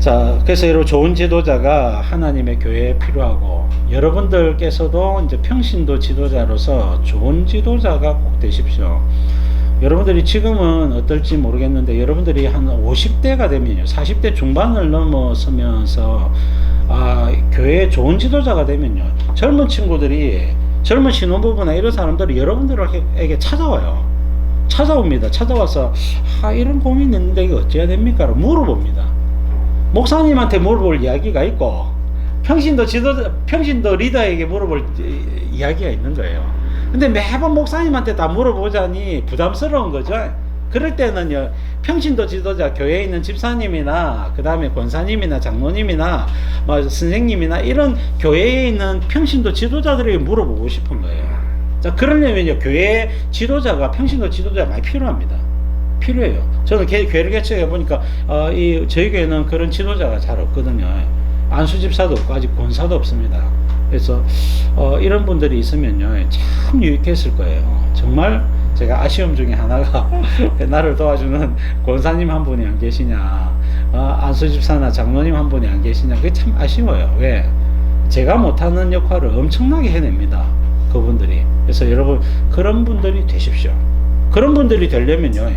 자, 그래서 여러분 좋은 지도자가 하나님의 교회에 필요하고, 여러분들께서도 이제 평신도 지도자로서 좋은 지도자가 꼭 되십시오. 여러분들이 지금은 어떨지 모르겠는데, 여러분들이 한 50대가 되면요, 40대 중반을 넘어서면서 교회에 좋은 지도자가 되면요, 젊은 친구들이, 젊은 신혼부부나 이런 사람들이 여러분들에게 찾아옵니다. 찾아와서 이런 고민이 있는데 이거 어찌해야 됩니까? 라고 물어봅니다. 목사님한테 물어볼 이야기가 있고, 평신도 리더에게 물어볼 이야기가 있는 거예요. 근데 매번 목사님한테 다 물어보자니 부담스러운 거죠. 그럴 때는요, 평신도 지도자, 교회에 있는 집사님이나 그 다음에 권사님이나 장로님이나 선생님이나 이런 교회에 있는 평신도 지도자들에게 물어보고 싶은 거예요. 자, 그러려면요, 교회 지도자가, 평신도 지도자가 많이 필요해요. 저는 교회를 개척해 보니까 저희 교회는 그런 지도자가 잘 없거든요. 안수 집사도 없고 아직 권사도 없습니다. 그래서 이런 분들이 있으면요, 참 유익했을 거예요. 정말 제가 아쉬움 중에 하나가 나를 도와주는 권사님 한 분이 안 계시냐, 안수 집사나 장로님 한 분이 안 계시냐, 그게 참 아쉬워요. 왜? 제가 못하는 역할을 엄청나게 해냅니다, 그분들이. 그래서 여러분, 그런 분들이 되십시오. 그런 분들이 되려면요,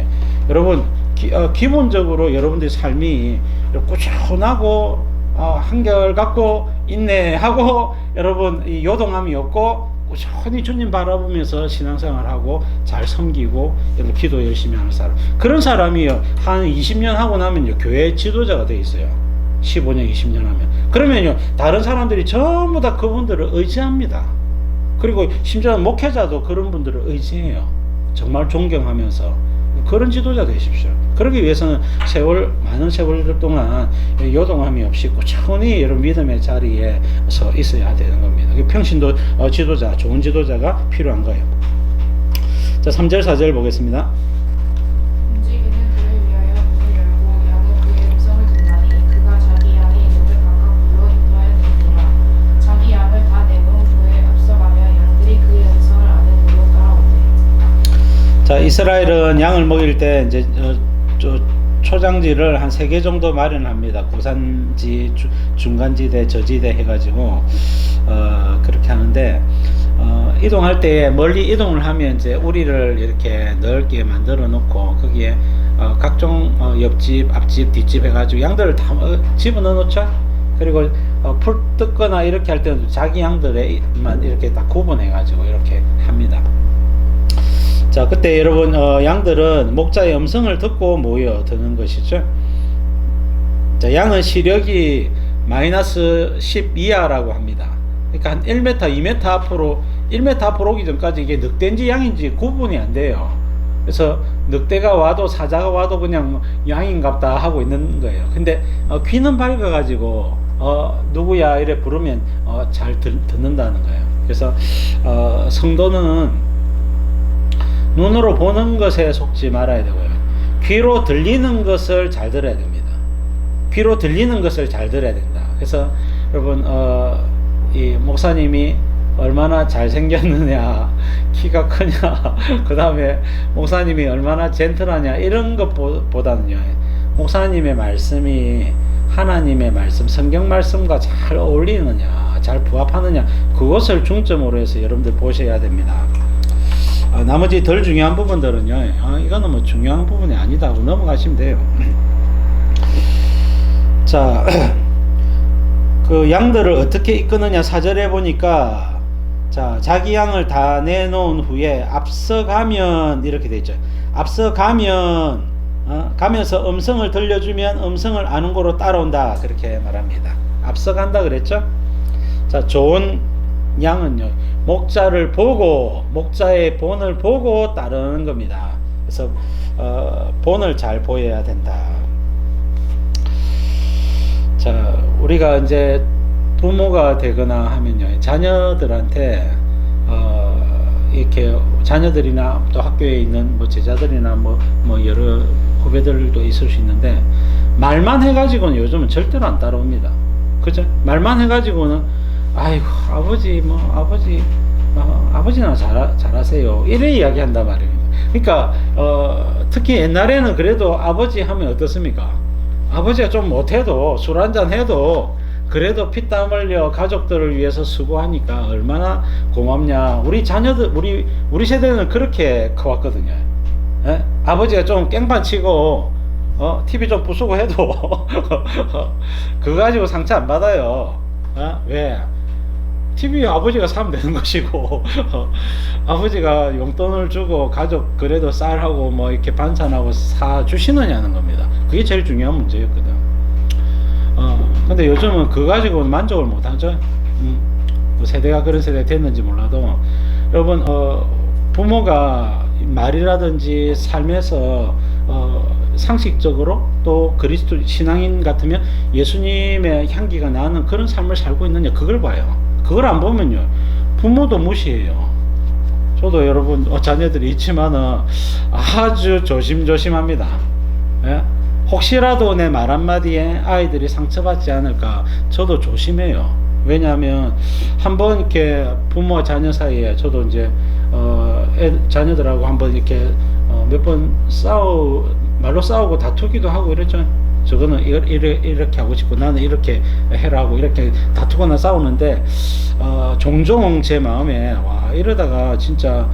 여러분, 기본적으로 여러분들의 삶이 꾸준하고 한결같고 인내하고, 여러분 이 요동함이 없고 꾸준히 주님 바라보면서 신앙생활하고 잘 섬기고 여러분 기도 열심히 하는 사람, 그런 사람이요, 한 20년 하고 나면요, 교회 지도자가 돼 있어요. 15년 20년 하면. 그러면요, 다른 사람들이 전부 다 그분들을 의지합니다. 그리고 심지어 목회자도 그런 분들을 의지해요. 정말 존경하면서. 그런 지도자 되십시오. 그러기 위해서는 많은 세월 동안 요동함이 없이 꾸준히 여러분 믿음의 자리에 서 있어야 되는 겁니다. 평신도 지도자, 좋은 지도자가 필요한 거예요. 자, 3절 4절 보겠습니다. 움직이는 그를 위하여 문을 열고 양은 그의 음성을 듣나니 그가 자기 양의 이름을 각각 불러 인도하여 내니라. 자기 양을 다 내놓은 후에 앞서가며 양들이 그의 음성을 아는 대로 따라오되. 자, 이스라엘은 양을 먹일 때 이제 초장지를 한 3개 정도 마련합니다. 고산지, 중간지대, 저지대 해가지고 그렇게 하는데, 이동할 때 멀리 이동을 하면 이제 우리를 이렇게 넓게 만들어 놓고 거기에 각종 옆집, 앞집, 뒷집 해가지고 양들을 다 집어넣어 놓죠. 그리고 풀 뜯거나 이렇게 할 때는 자기 양들에만 이렇게 딱 구분해가지고 이렇게 합니다. 자, 그때 여러분 양들은 목자의 음성을 듣고 모여드는 것이죠. 자, 양은 시력이 마이너스 10 이하라고 합니다. 그러니까 한 1m, 2m 앞으로 1m 앞으로 오기 전까지 이게 늑대인지 양인지 구분이 안 돼요. 그래서 늑대가 와도 사자가 와도 그냥 양인갑다 하고 있는 거예요. 근데 귀는 밝아가지고 누구야 이래 부르면 잘 듣는다는 거예요. 그래서 성도는 눈으로 보는 것에 속지 말아야 되고요, 귀로 들리는 것을 잘 들어야 됩니다. 귀로 들리는 것을 잘 들어야 된다. 그래서 여러분, 이 목사님이 얼마나 잘생겼느냐, 키가 크냐, 그 다음에 목사님이 얼마나 젠틀하냐, 이런 것보다는요, 목사님의 말씀이 하나님의 말씀, 성경 말씀과 잘 어울리느냐, 잘 부합하느냐, 그것을 중점으로 해서 여러분들 보셔야 됩니다. 나머지 덜 중요한 부분들은요, 이거는 뭐 중요한 부분이 아니다 하고 넘어가시면 돼요. 자, 그 양들을 어떻게 이끄느냐, 4절에 보니까, 자, 자기 양을 다 내놓은 후에 앞서가면 이렇게 되어 있죠. 앞서가면 가면서 음성을 들려주면 음성을 아는 거로 따라온다, 그렇게 말합니다. 앞서간다 그랬죠. 자, 좋은 양은요, 목자를 보고, 목자의 본을 보고 따르는 겁니다. 그래서 본을 잘 보여야 된다. 자, 우리가 이제 부모가 되거나 하면요, 자녀들한테 이렇게 자녀들이나 또 학교에 있는 뭐 제자들이나 뭐 여러 후배들도 있을 수 있는데, 말만 해가지고는 요즘은 절대로 안 따라옵니다. 그죠? 말만 해가지고는 아이고 아버지나 잘하세요, 이래 이야기한단 말입니다. 그러니까 특히 옛날에는 그래도 아버지 하면 어떻습니까? 아버지가 좀 못해도 술 한잔 해도 그래도 피땀 흘려 가족들을 위해서 수고하니까 얼마나 고맙냐. 우리 자녀들 우리 세대는 그렇게 커왔거든요. 예? 아버지가 좀 깽판 치고 TV 좀 부수고 해도 그거 가지고 상처 안 받아요. 왜? TV 아버지가 사면 되는 것이고 아버지가 용돈을 주고 가족 그래도 쌀하고 뭐 이렇게 반찬하고 사 주시느냐는 겁니다. 그게 제일 중요한 문제였거든. 근데 요즘은 그거 가지고는 만족을 못 하죠. 그 세대가 그런 세대가 됐는지 몰라도 여러분 부모가 말이라든지 삶에서 상식적으로 또 그리스도 신앙인 같으면 예수님의 향기가 나는 그런 삶을 살고 있느냐 그걸 봐요. 그걸 안 보면요 부모도 무시해요. 저도 여러분 자녀들이 있지만은 아주 조심조심합니다. 예? 혹시라도 내 말 한마디에 아이들이 상처받지 않을까 저도 조심해요. 왜냐하면 한번 이렇게 부모 자녀 사이에 저도 이제 자녀들하고 한번 이렇게 몇 번 말로 싸우고 다투기도 하고 이랬죠. 저거는 이렇게 하고 싶고 나는 이렇게 해라고 이렇게 다투거나 싸우는데 종종 제 마음에 와 이러다가 진짜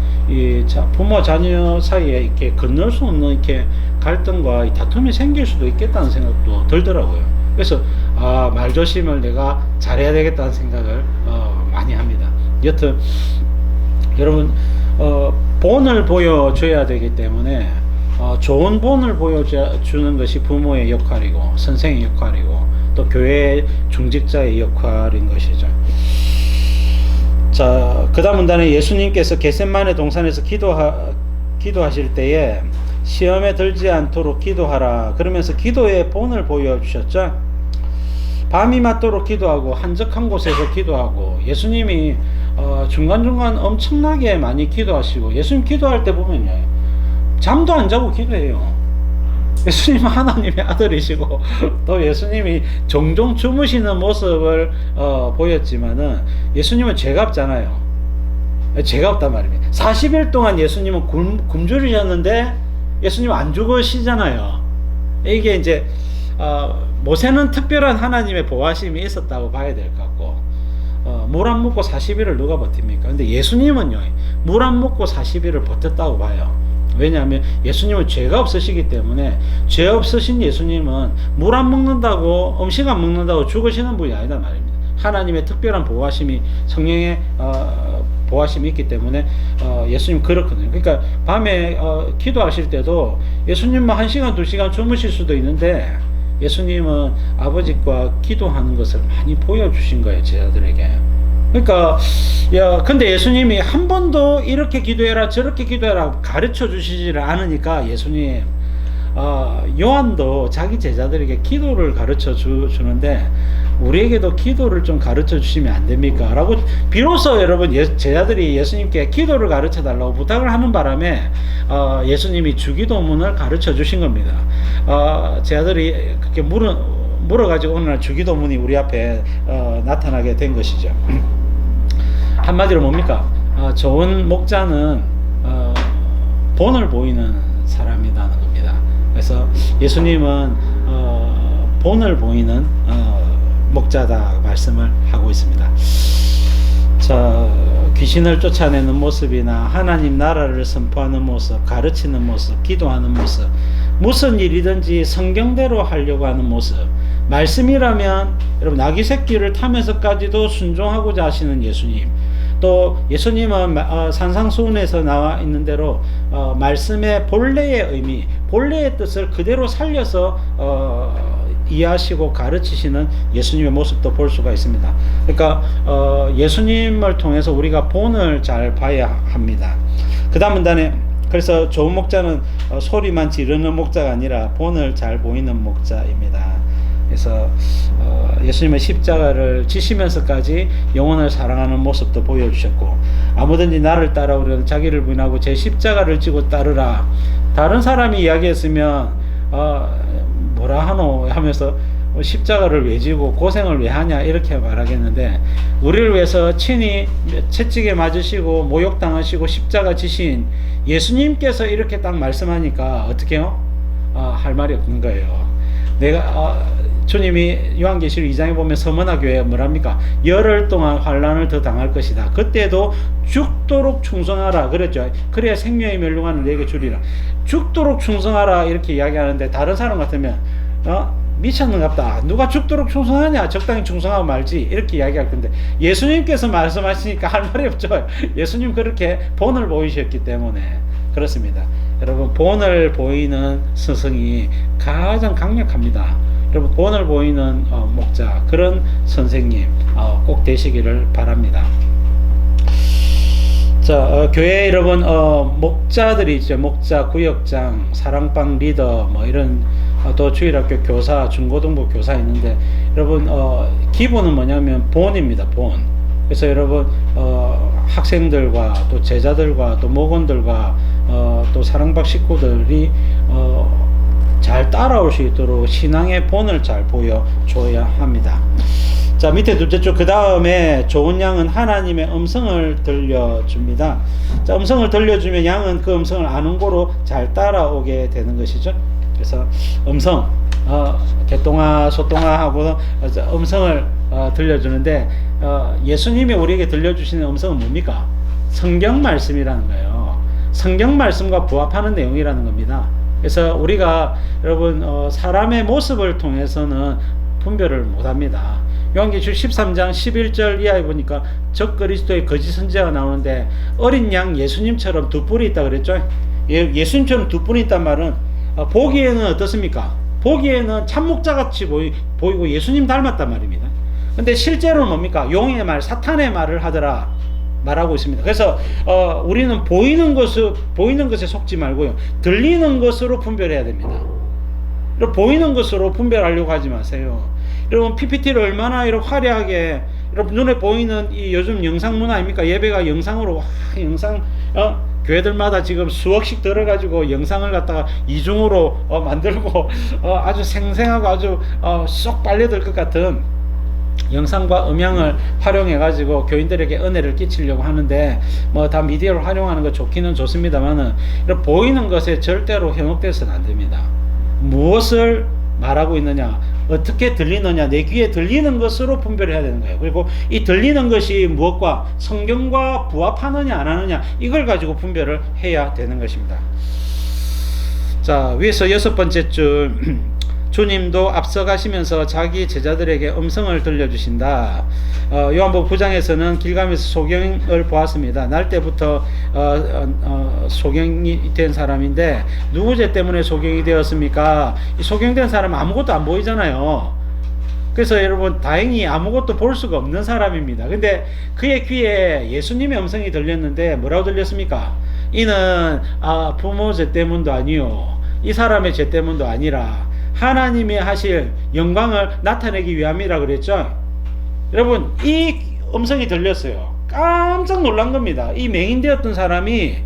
부모 자녀 사이에 이렇게 건널 수 없는 이렇게 갈등과 다툼이 생길 수도 있겠다는 생각도 들더라고요. 그래서 말조심을 내가 잘해야 되겠다는 생각을 많이 합니다. 여튼 여러분 본을 보여줘야 되기 때문에 좋은 본을 보여주는 것이 부모의 역할이고 선생의 역할이고 또 교회 중직자의 역할인 것이죠. 자, 그 다음 문단에 예수님께서 겟셋마네 동산에서 기도하실 때에 시험에 들지 않도록 기도하라 그러면서 기도의 본을 보여주셨죠. 밤이 맞도록 기도하고 한적한 곳에서 기도하고 예수님이 중간중간 엄청나게 많이 기도하시고 예수님 기도할 때 보면요 잠도 안 자고 기도해요. 예수님은 하나님의 아들이시고 또 예수님이 종종 주무시는 모습을 보였지만은 예수님은 죄가 없잖아요. 죄가 없단 말입니다. 40일 동안 예수님은 굶주리셨는데 예수님은 안 죽으시잖아요. 이게 이제 모세는 특별한 하나님의 보호하심이 있었다고 봐야 될 것 같고 물 안 먹고 40일을 누가 버팁니까? 근데 예수님은요 물 안 먹고 40일을 버텼다고 봐요. 왜냐하면 예수님은 죄가 없으시기 때문에 죄 없으신 예수님은 물 안 먹는다고 음식 안 먹는다고 죽으시는 분이 아니다 말입니다. 하나님의 특별한 보호하심이 성령의 보호하심이 있기 때문에 예수님 그렇거든요. 그러니까 밤에 기도하실 때도 예수님은 1시간 2시간 주무실 수도 있는데 예수님은 아버지과 기도하는 것을 많이 보여주신 거예요 제자들에게. 그러니까 근데 예수님이 한 번도 이렇게 기도해라 저렇게 기도해라 가르쳐 주시지를 않으니까 예수님 요한도 자기 제자들에게 기도를 가르쳐 주는데 우리에게도 기도를 좀 가르쳐 주시면 안 됩니까? 라고 비로소 여러분 제자들이 예수님께 기도를 가르쳐 달라고 부탁을 하는 바람에 예수님이 주기도문을 가르쳐 주신 겁니다. 제자들이 그렇게 물어가지고 오늘날 주기도문이 우리 앞에 나타나게 된 것이죠. 한마디로 뭡니까? 좋은 목자는 본을 보이는 사람이라는 겁니다. 그래서 예수님은 본을 보이는 목자다 말씀을 하고 있습니다. 자, 귀신을 쫓아내는 모습이나 하나님 나라를 선포하는 모습, 가르치는 모습, 기도하는 모습, 무슨 일이든지 성경대로 하려고 하는 모습, 말씀이라면 여러분 아기 새끼를 타면서까지도 순종하고자 하시는 예수님, 또 예수님은 산상수훈에서 나와 있는 대로 말씀의 본래의 의미, 본래의 뜻을 그대로 살려서 이해하시고 가르치시는 예수님의 모습도 볼 수가 있습니다. 그러니까 예수님을 통해서 우리가 본을 잘 봐야 합니다. 그 다음 문단에 그래서 좋은 목자는 소리만 지르는 목자가 아니라 본을 잘 보이는 목자입니다. 그래서 예수님의 십자가를 지시면서까지 영혼을 사랑하는 모습도 보여주셨고 아무든지 나를 따라오려는 자기를 부인하고 제 십자가를 지고 따르라. 다른 사람이 이야기했으면 뭐라 하노 하면서 십자가를 왜 지고 고생을 왜 하냐 이렇게 말하겠는데 우리를 위해서 친히 채찍에 맞으시고 모욕당하시고 십자가 지신 예수님께서 이렇게 딱 말씀하니까 어떻게 해요? 할 말이 없는 거예요. 내가 주님이 요한계시록 2장에 보면 서머나 교회에 뭐랍니까? 열흘 동안 환란을 더 당할 것이다. 그때도 죽도록 충성하라 그랬죠. 그래야 생명의 멸류관을 내게 주리라. 죽도록 충성하라 이렇게 이야기하는데 다른 사람 같으면 미쳤는갑다. 누가 죽도록 충성하냐? 적당히 충성하고 말지. 이렇게 이야기할 건데 예수님께서 말씀하시니까 할 말이 없죠. 예수님 그렇게 본을 보이셨기 때문에 그렇습니다. 여러분 본을 보이는 스승이 가장 강력합니다. 여러분 본을 보이는 목자 그런 선생님 꼭 되시기를 바랍니다. 자, 교회 여러분 목자들이 있죠. 목자, 구역장, 사랑방 리더 뭐 이런 또 주일학교 교사, 중고등부 교사 있는데 여러분 기본은 뭐냐면 본입니다. 본. 그래서 여러분 학생들과 또 제자들과 또 목원들과 또 사랑방 식구들이 잘 따라올 수 있도록 신앙의 본을 잘 보여줘야 합니다. 자, 밑에 둘째 줄 그 다음에 좋은 양은 하나님의 음성을 들려줍니다. 자, 음성을 들려주면 양은 그 음성을 아는 고로 잘 따라오게 되는 것이죠. 그래서 음성, 개똥아 소똥아 하고 음성을 들려주는데 예수님이 우리에게 들려주시는 음성은 뭡니까? 성경 말씀이라는 거예요. 성경 말씀과 부합하는 내용이라는 겁니다. 그래서 우리가 여러분 사람의 모습을 통해서는 분별을 못합니다. 요한계시록 13장 11절 이하에 보니까 적그리스도의 거짓 선지자가 나오는데 어린 양 예수님처럼 두 뿔이 있다 그랬죠. 예수님처럼 두 뿔이 있단 말은 보기에는 어떻습니까? 보기에는 참목자같이 보이고 예수님 닮았단 말입니다. 근데 실제로는 뭡니까? 용의 말, 사탄의 말을 하더라 말하고 있습니다. 그래서 우리는 보이는 것에 속지 말고요, 들리는 것으로 분별해야 됩니다. 보이는 것으로 분별하려고 하지 마세요. 여러분 PPT를 얼마나 이렇게 화려하게 여러분 눈에 보이는 이 요즘 영상 문화 아닙니까? 예배가 영상으로 영상 교회들마다 지금 수억씩 들어가지고 영상을 갖다가 이중으로 만들고 아주 생생하고 아주 쏙 빨려들 것 같은 영상과 음향을 활용해 가지고 교인들에게 은혜를 끼치려고 하는데 뭐 다 미디어를 활용하는 거 좋기는 좋습니다만은 이런 보이는 것에 절대로 현혹돼서는 안 됩니다. 무엇을 말하고 있느냐, 어떻게 들리느냐, 내 귀에 들리는 것으로 분별해야 되는 거예요. 그리고 이 들리는 것이 무엇과 성경과 부합하느냐 안 하느냐 이걸 가지고 분별을 해야 되는 것입니다. 자, 위에서 6번째 줄 주님도 앞서가시면서 자기 제자들에게 음성을 들려주신다. 요한복음 9장에서는 길가메서 소경을 보았습니다. 날 때부터 소경이 된 사람인데 누구 죄 때문에 소경이 되었습니까? 이 소경된 사람은 아무것도 안 보이잖아요. 그래서 여러분 다행히 아무것도 볼 수가 없는 사람입니다. 근데 그의 귀에 예수님의 음성이 들렸는데 뭐라고 들렸습니까? 이는 부모 죄 때문도 아니요, 이 사람의 죄 때문도 아니라 하나님이 하실 영광을 나타내기 위함이라 그랬죠. 여러분 이 음성이 들렸어요. 깜짝 놀란 겁니다. 이 맹인되었던 사람이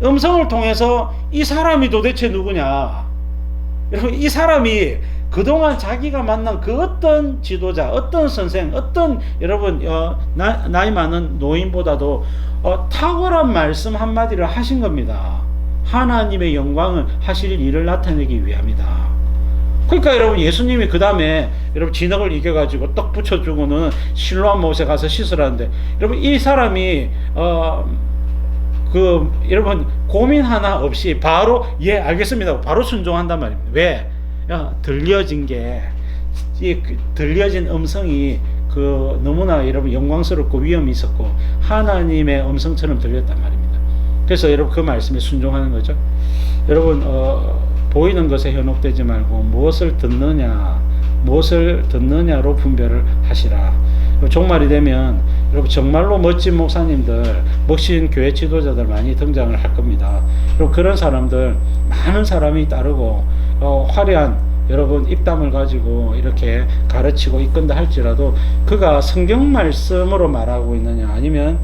음성을 통해서 이 사람이 도대체 누구냐, 여러분 이 사람이 그동안 자기가 만난 그 어떤 지도자, 어떤 선생, 어떤 여러분 나이 많은 노인보다도 탁월한 말씀 한마디를 하신 겁니다. 하나님의 영광을 하실 일을 나타내기 위함이다. 그러니까 여러분 예수님이 그 다음에 여러분 진흙을 이겨가지고 떡 붙여주고는 실로암 못에 가서 씻으라는데 여러분 이 사람이 여러분 고민 하나 없이 바로 예 알겠습니다 바로 순종한단 말입니다. 왜? 들려진 음성이 너무나 여러분 영광스럽고 위엄이 있었고 하나님의 음성처럼 들렸단 말입니다. 그래서 여러분 그 말씀에 순종하는 거죠. 여러분 보이는 것에 현혹되지 말고 무엇을 듣느냐로 분별을 하시라. 종말이 되면 여러분 정말로 멋진 목사님들, 멋진 교회 지도자들 많이 등장을 할 겁니다. 여러분 그런 사람들 많은 사람이 따르고 화려한 여러분 입담을 가지고 이렇게 가르치고 이끈다 할지라도 그가 성경 말씀으로 말하고 있느냐 아니면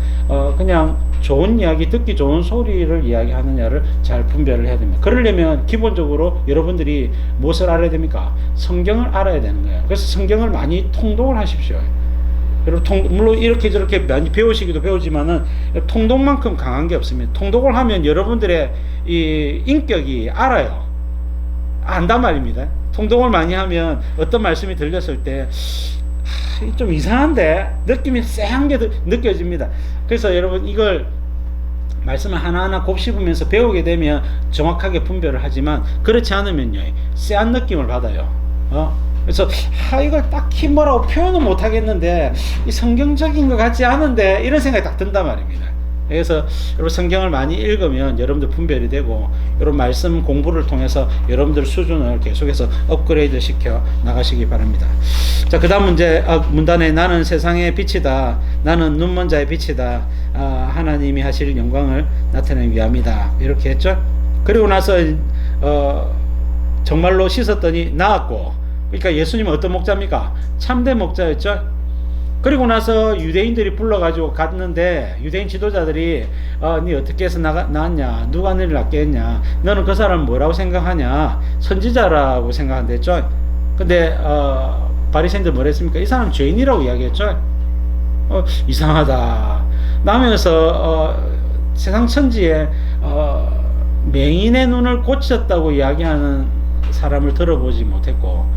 그냥 좋은 이야기, 듣기 좋은 소리를 이야기하느냐를 잘 분별을 해야 됩니다. 그러려면 기본적으로 여러분들이 무엇을 알아야 됩니까? 성경을 알아야 되는 거예요. 그래서 성경을 많이 통독을 하십시오. 여러분 물론 이렇게 저렇게 많이 배우시기도 배우지만은 통독만큼 강한 게 없습니다. 통독을 하면 여러분들의 이 인격이 안단 말입니다. 통독을 많이 하면 어떤 말씀이 들렸을 때 좀 이상한데 느낌이 쎄한 게 느껴집니다. 그래서 여러분 이걸 말씀을 하나하나 곱씹으면서 배우게 되면 정확하게 분별을 하지만 그렇지 않으면요 쎄한 느낌을 받아요. 그래서 이걸 딱히 뭐라고 표현은 못 하겠는데 이 성경적인 것 같지 않은데 이런 생각이 딱 든단 말입니다. 그래서 여러분 성경을 많이 읽으면 여러분들 분별이 되고 이런 말씀 공부를 통해서 여러분들 수준을 계속해서 업그레이드 시켜 나가시기 바랍니다. 자, 그 다음 문제 문단에 나는 세상의 빛이다. 나는 눈먼 자의 빛이다. 하나님이 하실 영광을 나타내기 위함이다. 이렇게 했죠. 그리고 나서 정말로 씻었더니 나았고, 그러니까 예수님은 어떤 목자입니까? 참된 목자였죠. 그리고 나서 유대인들이 불러가지고 갔는데 유대인 지도자들이 네 어떻게 해서 나왔냐, 누가 너를 낫게 했냐, 너는 그 사람 뭐라고 생각하냐, 선지자라고 생각한댔죠. 근데 바리새인들 뭐라 했습니까? 이 사람 죄인이라고 이야기했죠. 이상하다. 나면서 세상 천지에 맹인의 눈을 고쳤다고 이야기하는 사람을 들어보지 못했고,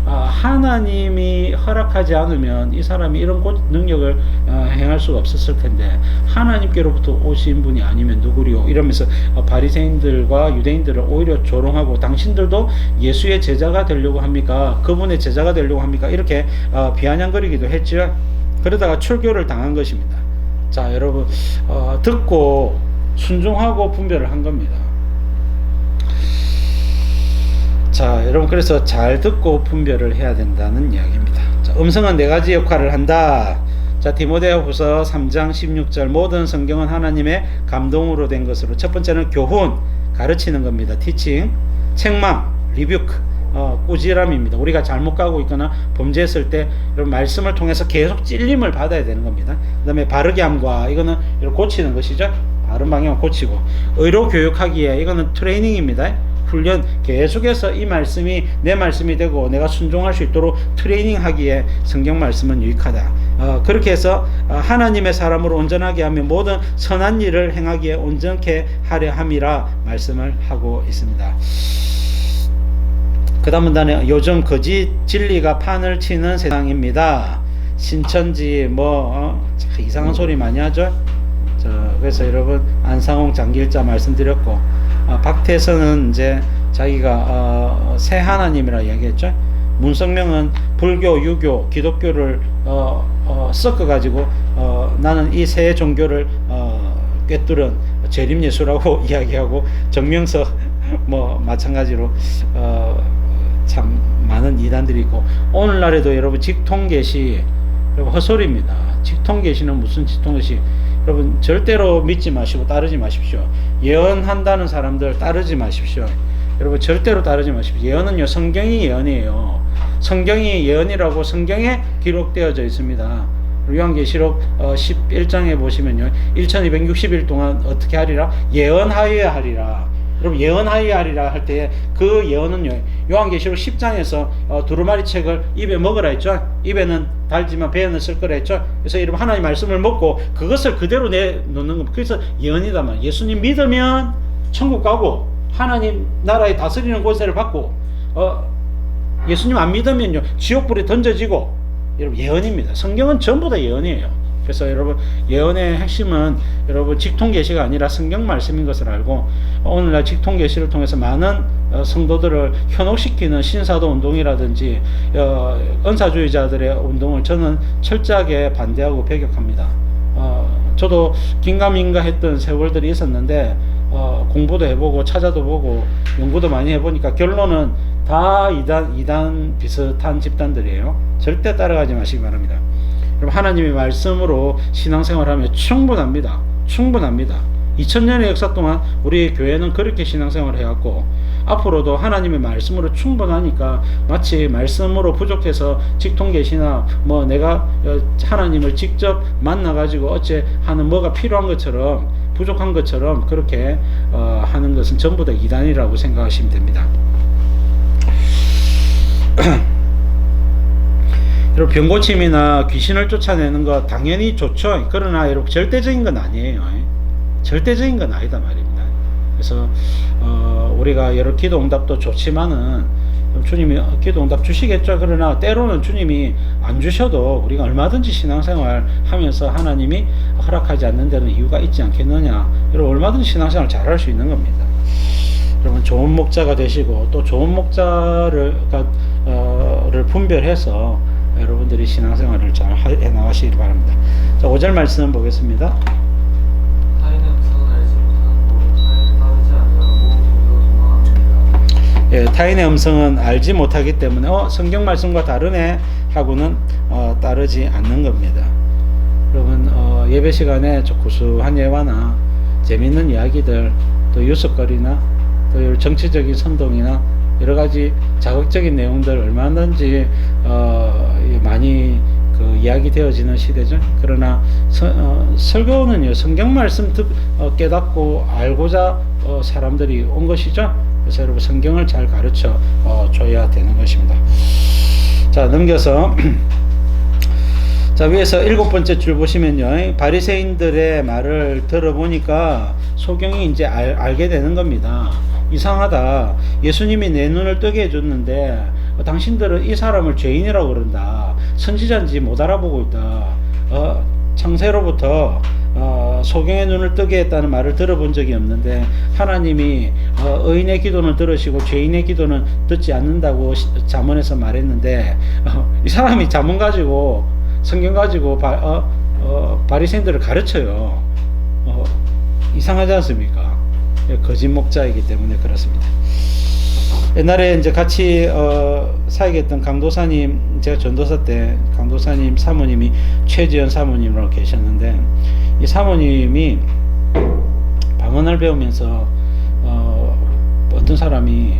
하나님이 허락하지 않으면 이 사람이 이런 능력을 행할 수가 없었을 텐데 하나님께로부터 오신 분이 아니면 누구리요? 이러면서 바리새인들과 유대인들을 오히려 조롱하고 당신들도 예수의 제자가 되려고 합니까? 그분의 제자가 되려고 합니까? 이렇게 비아냥거리기도 했죠. 그러다가 출교를 당한 것입니다. 자, 여러분 듣고 순종하고 분별을 한 겁니다. 자, 여러분 그래서 잘 듣고 분별을 해야 된다는 이야기입니다. 자, 음성은 네 가지 역할을 한다. 자, 디모데후서 3장 16절 모든 성경은 하나님의 감동으로 된 것으로, 첫 번째는 교훈, 가르치는 겁니다. 티칭, 책망, 리뷰크, 꾸지람입니다. 우리가 잘못 가고 있거나 범죄했을 때 여러분 말씀을 통해서 계속 찔림을 받아야 되는 겁니다. 그 다음에 바르게 함과, 이거는 고치는 것이죠. 바른 방향을 고치고, 의로 교육하기에, 이거는 트레이닝입니다. 훈련, 계속해서 이 말씀이 내 말씀이 되고 내가 순종할 수 있도록 트레이닝하기에 성경 말씀은 유익하다. 그렇게 해서 하나님의 사람으로 온전하게 하며 모든 선한 일을 행하기에 온전케 하려 함이라 말씀을 하고 있습니다. 그 다음 문단에 요즘 거짓 진리가 판을 치는 세상입니다. 신천지 이상한 소리 많이 하죠. 그래서 여러분 안상홍 장길자 말씀드렸고, 박태선은 이제 자기가 새 하나님이라 이야기했죠. 문성명은 불교, 유교, 기독교를 섞어가지고 나는 이 새 종교를 꿰뚫은 재림예수라고 이야기하고, 정명석 마찬가지로 참 많은 이단들이 있고, 오늘날에도 여러분 직통계시, 여러분 헛소리입니다. 직통계시는 무슨 직통계시? 여러분 절대로 믿지 마시고 따르지 마십시오. 예언한다는 사람들 따르지 마십시오. 여러분 절대로 따르지 마십시오. 예언은요, 성경이 예언이에요. 성경이 예언이라고 성경에 기록되어져 있습니다. 요한계시록 11장에 보시면요, 1260일 동안 어떻게 하리라? 예언하여야 하리라. 여러분 예언하여야 하리라 할 때 그 예언은요, 요한계시록 10장에서 두루마리 책을 입에 먹으라 했죠. 입에는 달지만 배에는 쓸 거라 했죠. 그래서 이러면 하나님 말씀을 먹고 그것을 그대로 내놓는 겁니다. 그래서 예언이다 말. 예수님 믿으면 천국 가고 하나님 나라의 다스리는 권세를 받고, 예수님 안 믿으면요 지옥불에 던져지고, 여러분 예언입니다. 성경은 전부 다 예언이에요. 그래서 여러분 예언의 핵심은 여러분 직통계시가 아니라 성경 말씀인 것을 알고, 오늘날 직통계시를 통해서 많은 성도들을 현혹시키는 신사도 운동이라든지 은사주의자들의 운동을 저는 철저하게 반대하고 배격합니다. 저도 긴가민가 했던 세월들이 있었는데 공부도 해보고 찾아도 보고 연구도 많이 해보니까 결론은 다 이단 비슷한 집단들이에요. 절대 따라가지 마시기 바랍니다. 여러분 하나님의 말씀으로 신앙생활하면 충분합니다. 2000년의 역사 동안 우리 교회는 그렇게 신앙생활을 해왔고, 앞으로도 하나님의 말씀으로 충분하니까 마치 말씀으로 부족해서 직통계시나 내가 하나님을 직접 만나가지고 어째 하는 뭐가 필요한 것처럼, 부족한 것처럼 그렇게 하는 것은 전부 다 이단이라고 생각하시면 됩니다. 여러분 병고침이나 귀신을 쫓아내는 거 당연히 좋죠. 그러나 여러분 절대적인 건 아니에요. 절대적인 건 아니다 말입니다. 그래서 우리가 여러 기도 응답도 좋지만은 주님이 기도 응답 주시겠죠. 그러나 때로는 주님이 안 주셔도 우리가 얼마든지 신앙생활 하면서 하나님이 허락하지 않는 데는 이유가 있지 않겠느냐. 여러분 얼마든지 신앙생활 잘할 수 있는 겁니다. 여러분 좋은 목자가 되시고 또 좋은 목자를 분별해서 여러분들이 신앙생활을 잘 해나가시기 바랍니다. 자, 5절 말씀 보겠습니다. 타인의 음성은 알지 못하는 타인을 따르지 아니하고 도리어 도망합니다. 예, 타인의 음성은 알지 못하기 때문에 성경 말씀과 다르네 하고는 따르지 않는 겁니다. 여러분 예배 시간에 구수한 예화나 재밌는 이야기들 또 유석거리나 또 정치적인 선동이나 여러 가지 자극적인 내용들 얼마든지 많이 이야기 되어지는 시대죠. 그러나 설교는요 성경 말씀 깨닫고 알고자 사람들이 온 것이죠. 그래서 여러분 성경을 잘 가르쳐 줘야 되는 것입니다. 자, 넘겨서 자, 위에서 7번째 줄 보시면요, 바리새인들의 말을 들어보니까 소경이 이제 알게 되는 겁니다. 이상하다. 예수님이 내 눈을 뜨게 해줬는데 당신들은 이 사람을 죄인이라고 그런다. 선지자인지 못 알아보고 있다. 창세로부터 소경의 눈을 뜨게 했다는 말을 들어본 적이 없는데 하나님이 의인의 기도는 들으시고 죄인의 기도는 듣지 않는다고 잠언에서 말했는데 이 사람이 잠언 가지고 성경 가지고 바리새인들을 가르쳐요. 이상하지 않습니까? 거짓 목자이기 때문에 그렇습니다. 옛날에 이제 같이 사역했던 강도사님, 제가 전도사 때 강도사님 사모님이 최지연 사모님으로 계셨는데 이 사모님이 방언을 배우면서 어떤 사람이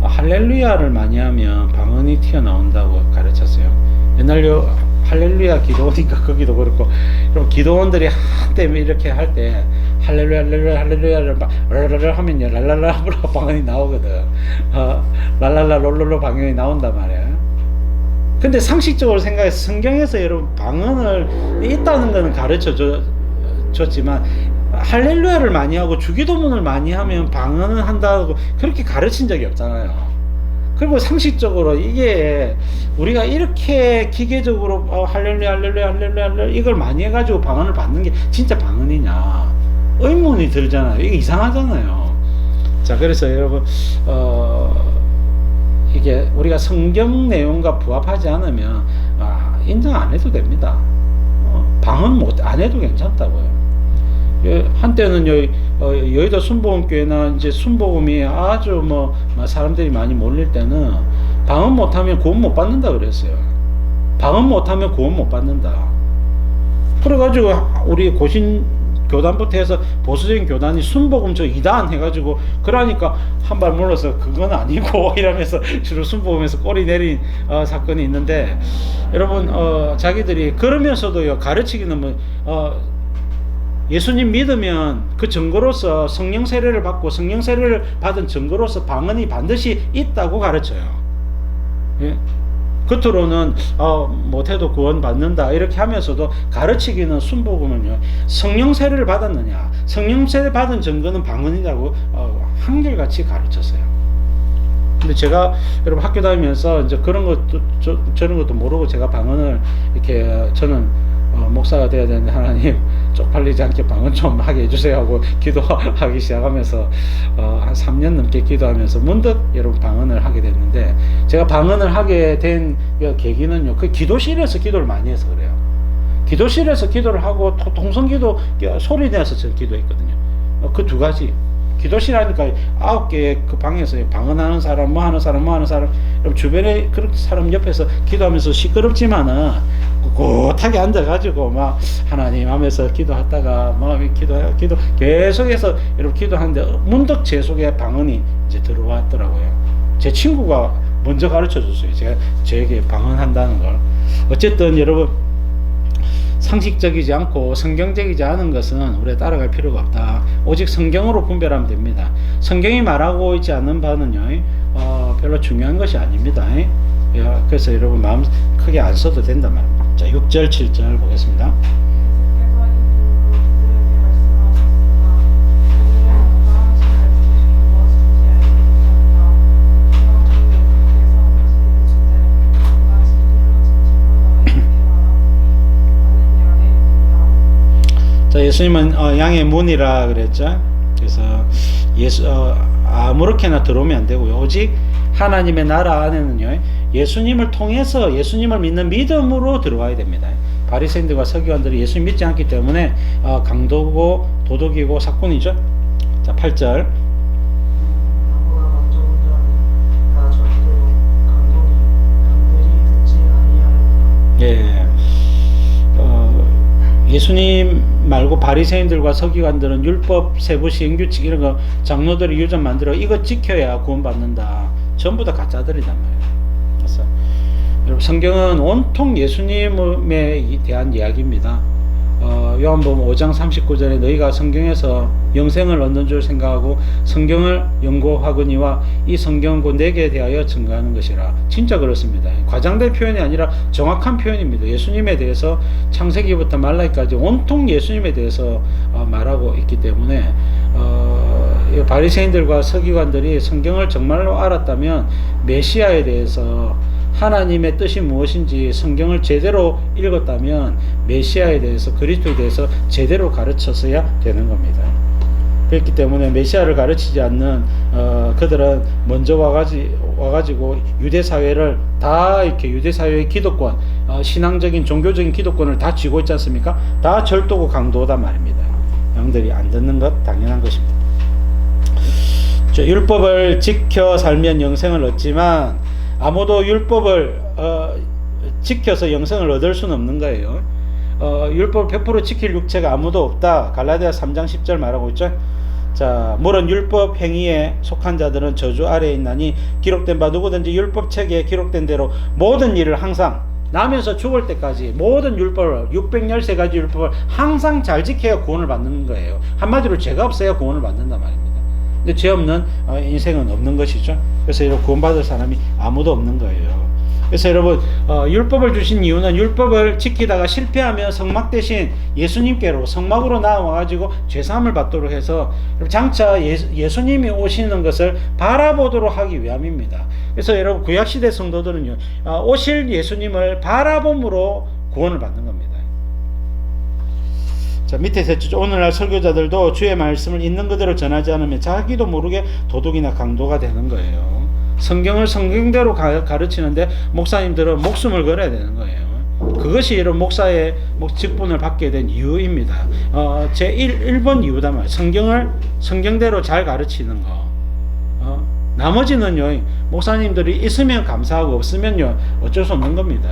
할렐루야를 많이 하면 방언이 튀어나온다고 가르쳤어요. 옛날요 할렐루야 기도니까 거기도 그렇고 그럼 기도원들이 한때 이렇게 할 때 할렐루야 할렐루야 할렐루야를 랄랄라 하면 랄랄라 방언이 나오거든. 랄랄라 롤롤로 방언이 나온단 말이야. 근데 상식적으로 생각해서 성경에서 여러분 방언을 있다는 거는 가르쳐 줬지만 할렐루야를 많이 하고 주기도문을 많이 하면 방언을 한다고 그렇게 가르친 적이 없잖아요. 그리고 상식적으로 이게 우리가 이렇게 기계적으로 할렐루야 할렐루야 할렐루야 할렐루야 이걸 많이 해가지고 방언을 받는 게 진짜 방언이냐 의문이 들잖아요. 이게 이상하잖아요. 자, 그래서 여러분 이게 우리가 성경 내용과 부합하지 않으면 인정 안 해도 됩니다. 방언 안 해도 괜찮다고요. 한때는 여의도 순복음교회나 이제 순복음이 아주 사람들이 많이 몰릴 때는 방언 못하면 구원 못 받는다 그랬어요. 방언 못하면 구원 못 받는다. 그래가지고 우리 고신 교단부터 해서 보수적인 교단이 순복음 저 2단 해가지고 그러니까 한 발 물러서 그건 아니고 이러면서 주로 순복음에서 꼬리 내린 사건이 있는데 여러분 자기들이 그러면서도요 가르치기는 예수님 믿으면 그 증거로서 성령 세례를 받고 성령 세례를 받은 증거로서 방언이 반드시 있다고 가르쳐요. 예? 겉으로는 못해도 구원 받는다 이렇게 하면서도 가르치기는 순복음은요 성령 세례를 받았느냐 성령 세례 받은 증거는 방언이라고 한결같이 가르쳤어요. 근데 제가 여러분 학교 다니면서 이제 그런 것도 저런 것도 모르고 제가 방언을 이렇게 저는 목사가 돼야 되는데 하나님 쪽팔리지 않게 방언 좀 하게 해주세요 하고 기도하기 시작하면서 한 3년 넘게 기도하면서 문득 여러분 방언을 하게 됐는데 제가 방언을 하게 된 계기는요 그 기도실에서 기도를 많이 해서 그래요. 기도실에서 기도를 하고 통성기도 소리 내서 저는 기도했거든요. 그 두 가지 기도실 하니까 9개의 그 방에서 방언하는 사람 뭐 하는 사람 여러분 주변에 그런 사람 옆에서 기도하면서 시끄럽지만은 꿋꿋하게 앉아가지고 막 하나님 하면서 기도하다가 기도 계속해서 여러분 기도하는데 문득 제 속에 방언이 이제 들어왔더라고요. 제 친구가 먼저 가르쳐 줬어요. 저에게 방언한다는 걸. 어쨌든 여러분 상식적이지 않고 성경적이지 않은 것은 우리가 따라갈 필요가 없다. 오직 성경으로 분별하면 됩니다. 성경이 말하고 있지 않는 바는요 별로 중요한 것이 아닙니다. 그래서 여러분 마음 크게 안 써도 된단 말입니다. 자, 6절 7절 보겠습니다. 예수님은 양의 문이라 그랬죠. 그래서 아무렇게나 들어오면 안 되고요. 오직 하나님의 나라 안에는요, 예수님을 통해서 예수님을 믿는 믿음으로 들어와야 됩니다. 바리새인들과 서기관들이 예수님 믿지 않기 때문에 강도고 도둑이고 사꾼이죠. 자, 8절. 나보다 먼저 온 자는 다 절대로 강도니 양들이 듣지 아니하였다. 예. 예수님 말고 바리새인들과 서기관들은 율법, 세부, 시행규칙 이런 거 장로들이 유전 만들어 이거 지켜야 구원받는다. 전부 다 가짜들이단 말이에요. 그래서 여러분, 성경은 온통 예수님에 대한 이야기입니다. 요한복음 5장 39절에 너희가 성경에서 영생을 얻는 줄 생각하고 성경을 연구하거니와 이 성경은 곧 내게 대하여 증거하는 것이라. 진짜 그렇습니다. 과장된 표현이 아니라 정확한 표현입니다. 예수님에 대해서 창세기부터 말라기까지 온통 예수님에 대해서 말하고 있기 때문에 바리새인들과 서기관들이 성경을 정말로 알았다면 메시아에 대해서 하나님의 뜻이 무엇인지 성경을 제대로 읽었다면 메시아에 대해서, 그리스도에 대해서 제대로 가르쳤어야 되는 겁니다. 그렇기 때문에 메시아를 가르치지 않는 그들은 먼저 와가지고 유대사회를 다 이렇게 유대사회의 기득권, 신앙적인 종교적인 기득권을 다 쥐고 있지 않습니까? 다 절도고 강도다 말입니다. 양들이 안 듣는 것 당연한 것입니다. 율법을 지켜 살면 영생을 얻지만 아무도 율법을 지켜서 영생을 얻을 수는 없는 거예요. 율법을 100% 지킬 육체가 아무도 없다. 갈라디아 3장 10절 말하고 있죠. 자, 물은 율법 행위에 속한 자들은 저주 아래에 있나니 기록된 바 누구든지 율법책에 기록된 대로 모든 일을 항상 나면서 죽을 때까지 모든 율법을 613가지 율법을 항상 잘 지켜야 구원을 받는 거예요. 한마디로 죄가 없어야 구원을 받는단 말입니다. 근데 죄 없는 인생은 없는 것이죠. 그래서 이런 구원받을 사람이 아무도 없는 거예요. 그래서 여러분, 율법을 주신 이유는 율법을 지키다가 실패하면 성막 대신 예수님께로 성막으로 나와가지고 죄사함을 받도록 해서 장차 예수님이 오시는 것을 바라보도록 하기 위함입니다. 그래서 여러분, 구약시대 성도들은요, 오실 예수님을 바라봄으로 구원을 받는 겁니다. 자, 밑에서 오늘날 설교자들도 주의 말씀을 있는 그대로 전하지 않으면 자기도 모르게 도둑이나 강도가 되는 거예요. 성경을 성경대로 가르치는데 목사님들은 목숨을 걸어야 되는 거예요. 그것이 이런 목사의 직분을 받게 된 이유입니다. 제 1번 이유다 말이에요. 성경을 성경대로 잘 가르치는 거. 나머지는요, 목사님들이 있으면 감사하고 없으면요, 어쩔 수 없는 겁니다.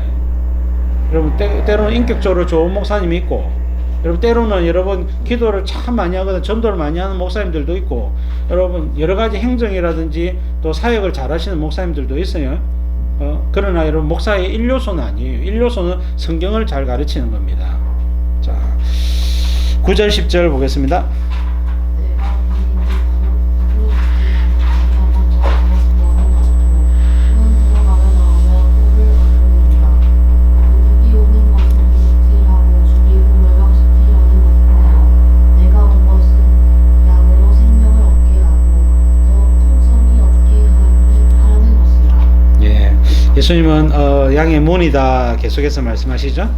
여러분, 때로는 인격적으로 좋은 목사님이 있고, 여러분, 때로는 여러분 기도를 참 많이 하거나 전도를 많이 하는 목사님들도 있고, 여러분 여러 가지 행정이라든지 또 사역을 잘 하시는 목사님들도 있어요. 그러나 여러분, 목사의 1요소는 아니에요. 1요소는 성경을 잘 가르치는 겁니다. 자, 9절 10절 보겠습니다. 예수님은 양의 문이다 계속해서 말씀하시죠.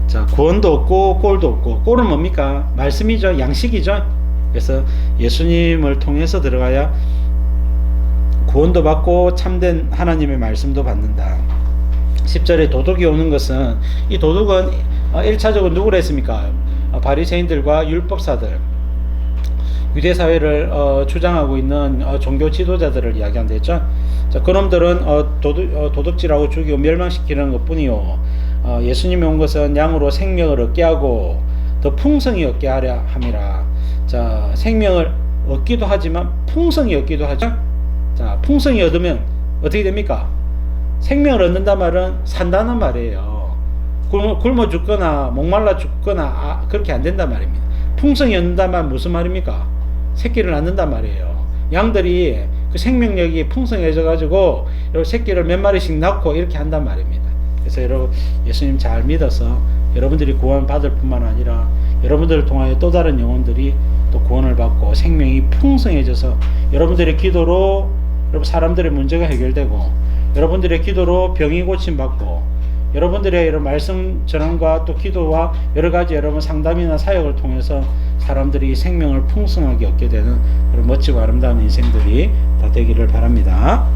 자, 구원도 없고 꼴도 없고, 꼴은 뭡니까? 말씀이죠. 양식이죠. 그래서 예수님을 통해서 들어가야 구원도 받고 참된 하나님의 말씀도 받는다. 10절에 도둑이 오는 것은, 이 도둑은 1차적으로 누구를 했습니까? 바리새인들과 율법사들, 유대사회를 주장하고 있는 종교 지도자들을 이야기한다 했죠. 자, 그놈들은 도둑질하고 죽이고 멸망시키는 것 뿐이요, 예수님이 온 것은 양으로 생명을 얻게 하고 더 풍성히 얻게 하려 함이라. 자, 생명을 얻기도 하지만 풍성히 얻기도 하죠. 자, 풍성히 얻으면 어떻게 됩니까? 생명을 얻는다 말은 산다는 말이에요. 굶어 죽거나 목말라 죽거나 그렇게 안 된단 말입니다. 풍성히 얻는다 말 무슨 말입니까? 새끼를 낳는단 말이에요. 양들이 그 생명력이 풍성해져 가지고 새끼를 몇 마리씩 낳고 이렇게 한단 말입니다. 그래서 여러분, 예수님 잘 믿어서 여러분들이 구원 받을 뿐만 아니라 여러분들을 통하여 또 다른 영혼들이 또 구원을 받고 생명이 풍성해져서 여러분들의 기도로 여러분 사람들의 문제가 해결되고, 여러분들의 기도로 병이 고침받고, 여러분들의 이런 말씀 전함과 또 기도와 여러 가지 여러분 상담이나 사역을 통해서 사람들이 생명을 풍성하게 얻게 되는 그런 멋지고 아름다운 인생들이 다 되기를 바랍니다.